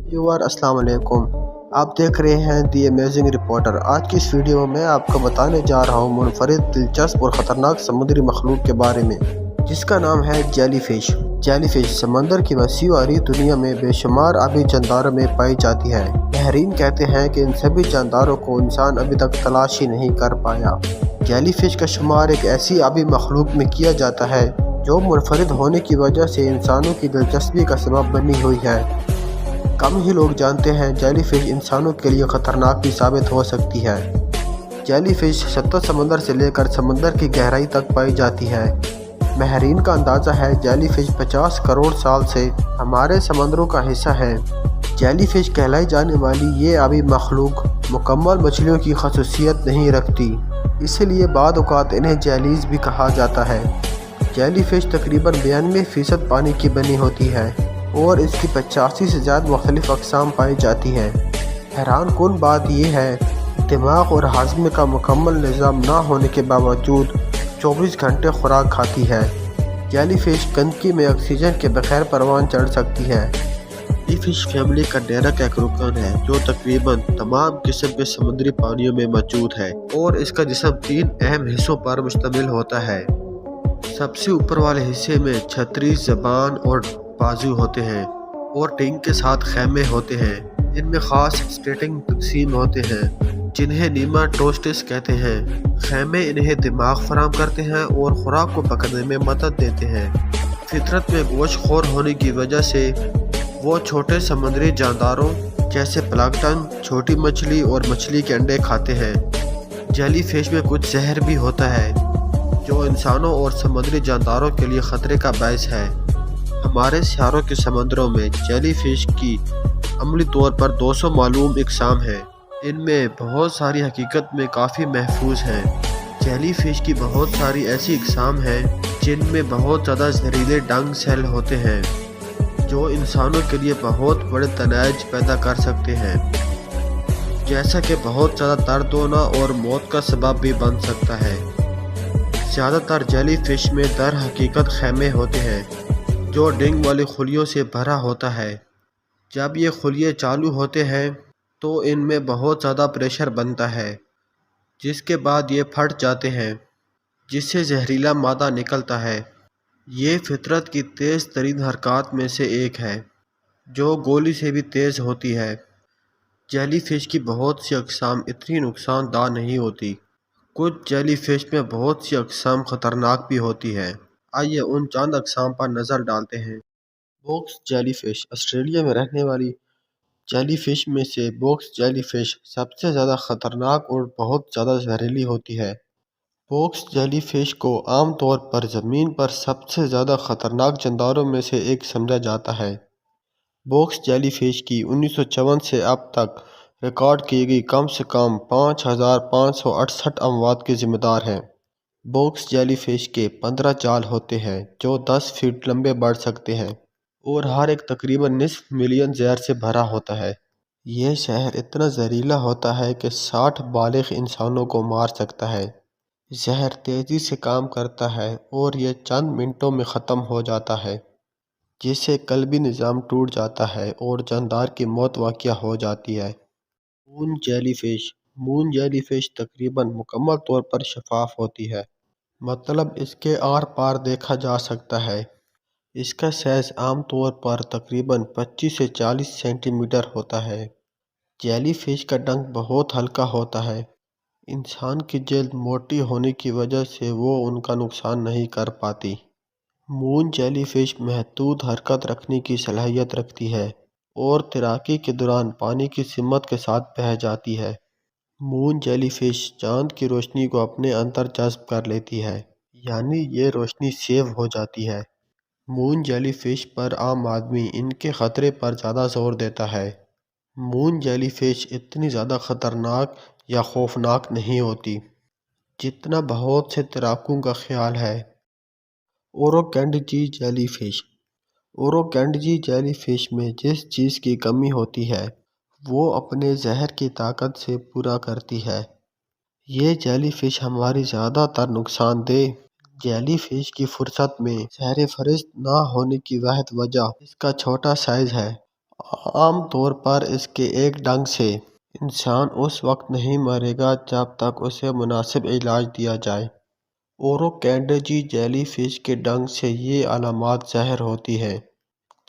Viewer अस्सलाम वालेकुम। आप देख रहे हैं दी अमेजिंग रिपोर्टर। आज की इस वीडियो में मैं आपको बताने जा रहा हूँ मुनफरिद, दिलचस्प और ख़तरनाक समुद्री मखलूक के बारे में, जिसका नाम है जेलीफिश। जेलीफिश समंदर की वसीअ और आरी दुनिया में बेशुमार आबी जानदारों में पाई जाती है। माहिरीन कहते हैं कि इन सभी जानदारों को इंसान अभी तक तलाश ही नहीं कर पाया। जेलीफिश का शुमार एक ऐसी आबी मखलूक में किया जाता है जो मुनफरिद होने की वजह से इंसानों की दिलचस्पी का सबब बनी हुई है। कम ही लोग जानते हैं जेलीफिश इंसानों के लिए ख़तरनाक भी साबित हो सकती है। जेलीफिश सतह समंदर से लेकर समंदर की गहराई तक पाई जाती है। माहिरीन का अंदाज़ा है जेलीफिश 50 करोड़ साल से हमारे समंदरों का हिस्सा है। जेलीफिश कहलाई जाने वाली ये आबी मखलूक मुकम्मल मछलियों की खसूसियत नहीं रखती, इसलिए बाद औक़ात इन्हें जेलीज़ भी कहा जाता है। जेलीफिश तकरीबन 92% पानी की बनी होती है और इसकी 85 से ज़्यादा मुख्तलिफ़ अक़साम पाई जाती हैं। हैरान कुन बात यह है, दिमाग और हाज़मे का मुकम्मल निज़ाम ना होने के बावजूद 24 घंटे खुराक खाती है। जेलीफिश गंदगी में ऑक्सीजन के बगैर परवान चढ़ सकती है। जेलीफिश फैमिली का डेरक एक रुकन है जो तकरीबन तमाम किस्म के समुद्री पानियों में मौजूद है और इसका जिस्म 3 अहम हिस्सों पर मुश्तमिल होता है। सबसे ऊपर वाले हिस्से में छतरी, ज़बान और बाजू होते हैं और टिंग के साथ खैमे होते हैं। इनमें खास स्टेटिंग तकसीम होते हैं जिन्हें नीमाटोस्टिस कहते हैं। खैमे इन्हें दिमाग फराहम करते हैं और खुराक को पकड़ने में मदद देते हैं। फितरत में गोश्तखोर होने की वजह से वो छोटे समुद्री जानदारों जैसे प्लांक्टन, छोटी मछली और मछली के अंडे खाते हैं। जेलीफिश में कुछ जहर भी होता है जो इंसानों और समुद्री जानदारों के लिए ख़तरे का बायस है। हमारे सियारों के समंदरों में जेलीफिश की अमली तौर पर 200 मालूम इकसाम हैं। इनमें बहुत सारी हकीकत में काफ़ी महफूज हैं। जेलीफिश की बहुत सारी ऐसी इकसाम हैं जिनमें बहुत ज़्यादा जहरीले डंग सेल होते हैं जो इंसानों के लिए बहुत बड़े तनाज़ पैदा कर सकते हैं, जैसा कि बहुत ज़्यादा दर्द होना और मौत का सबब भी बन सकता है। ज़्यादातर जेलीफिश में दर हकीकत खैमे होते हैं जो डिंग वाली खुलियों से भरा होता है। जब ये खुलिये चालू होते हैं तो इनमें बहुत ज़्यादा प्रेशर बनता है, जिसके बाद ये फट जाते हैं, जिससे जहरीला मादा निकलता है। ये फितरत की तेज़ तरीन हरकत में से एक है जो गोली से भी तेज़ होती है। जेलीफिश की बहुत सी अक़साम इतनी नुकसानदा नहीं होती। कुछ जेलीफिश में बहुत सी अक़साम ख़तरनाक भी होती है। आइए उन चंद अक़साम पर नज़र डालते हैं। बॉक्स जेलीफिश ऑस्ट्रेलिया में रहने वाली जेलीफिश में से बॉक्स जेलीफिश सबसे ज़्यादा ख़तरनाक और बहुत ज़्यादा जहरीली होती है। बॉक्स जेलीफिश को आम तौर पर ज़मीन पर सबसे ज़्यादा ख़तरनाक जानदारों में से एक समझा जाता है। बॉक्स जेलीफिश की 1954 से अब तक रिकॉर्ड की गई कम से कम 5568 अमवात के ज़िम्मेदार हैं। बॉक्स जेलीफिश के 15 जाल होते हैं जो 10 फीट लंबे बढ़ सकते हैं और हर एक तकरीबन निस्फ मिलियन जहर से भरा होता है। यह शहर इतना जहरीला होता है कि 60 बालिग इंसानों को मार सकता है। जहर तेज़ी से काम करता है और यह चंद मिनटों में ख़त्म हो जाता है, जिससे कल्बी निज़ाम टूट जाता है और जानदार की मौत वाक़या हो जाती है। मून जेलीफिश मून जेलीफिश तकरीबन मुकम्मल तौर पर शफाफ होती है, मतलब इसके आर पार देखा जा सकता है। इसका साइज़ आम तौर पर तकरीबन 25 से 40 सेंटीमीटर होता है। जेलीफिश का डंक बहुत हल्का होता है। इंसान की जल्द मोटी होने की वजह से वो उनका नुकसान नहीं कर पाती। मून जेलीफिश महदूद हरकत रखने की सलाहियत रखती है और तैराकी के दौरान पानी की सिमत के साथ बह जाती है। मून जेलीफिश चांद की रोशनी को अपने अंदर जज़्ब कर लेती है, यानी ये रोशनी सेव हो जाती है। मून जेलीफिश पर आम आदमी इनके ख़तरे पर ज़्यादा जोर देता है। मून जेलीफिश इतनी ज़्यादा ख़तरनाक या खौफनाक नहीं होती जितना बहुत से तैराकों का ख्याल है। ओरोकैंडजी जेलीफिश ओरोकैंडजी जेलीफिश में जिस चीज़ की कमी होती है वो अपने जहर की ताकत से पूरा करती है। ये जेलीफिश हमारी ज़्यादातर नुकसानदेह जेलीफिश की फुर्सत में सहर फहरिस्त ना होने की वाहिद वजह इसका छोटा साइज़ है عام طور پر اس کے ایک ڈنگ سے انسان اس وقت نہیں مرے گا جب تک اسے مناسب علاج دیا جائے۔ اوروکینڈجی جیلی فش کے ڈنگ سے یہ علامات ظاہر ہوتی ہیں،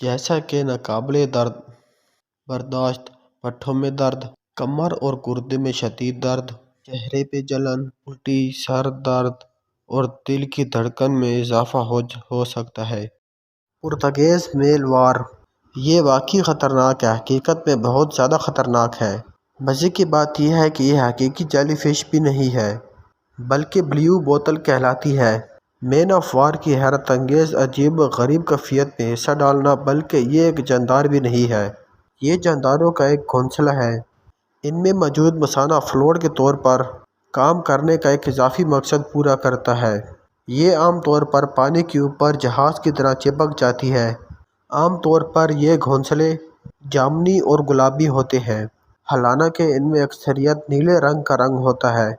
جیسا کہ ناقابل برداشت پٹھوں میں درد، کمر اور گردے میں شدید درد، چہرے پہ جلن، الٹی، سر درد اور دل کی دھڑکن میں اضافہ ہو سکتا ہے۔ پرتگیز میل وار یہ واقعی خطرناک ہے، حقیقت میں بہت زیادہ خطرناک ہے۔ مزے کی بات یہ ہے کہ یہ حقیقی جیلی فش بھی نہیں ہے بلکہ بلیو بوتل کہلاتی ہے۔ مین آف وار کی حیرت انگیز عجیب و غریب کیفیت میں حصہ ڈالنا بلکہ یہ ایک جاندار بھی نہیں ہے، یہ جانداروں کا ایک گھونسلہ ہے۔ ان میں موجود مثانہ فلوٹ کے طور پر کام کرنے کا ایک اضافی مقصد پورا کرتا ہے۔ یہ عام طور پر پانی کے اوپر جہاز کی طرح چپک جاتی ہے۔ عام طور پر یہ گھونسلے جامنی اور گلابی ہوتے ہیں، حالانکہ ان میں اکثریت نیلے رنگ کا رنگ ہوتا ہے۔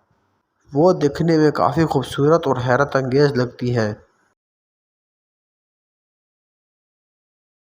وہ دکھنے میں کافی خوبصورت اور حیرت انگیز لگتی ہیں۔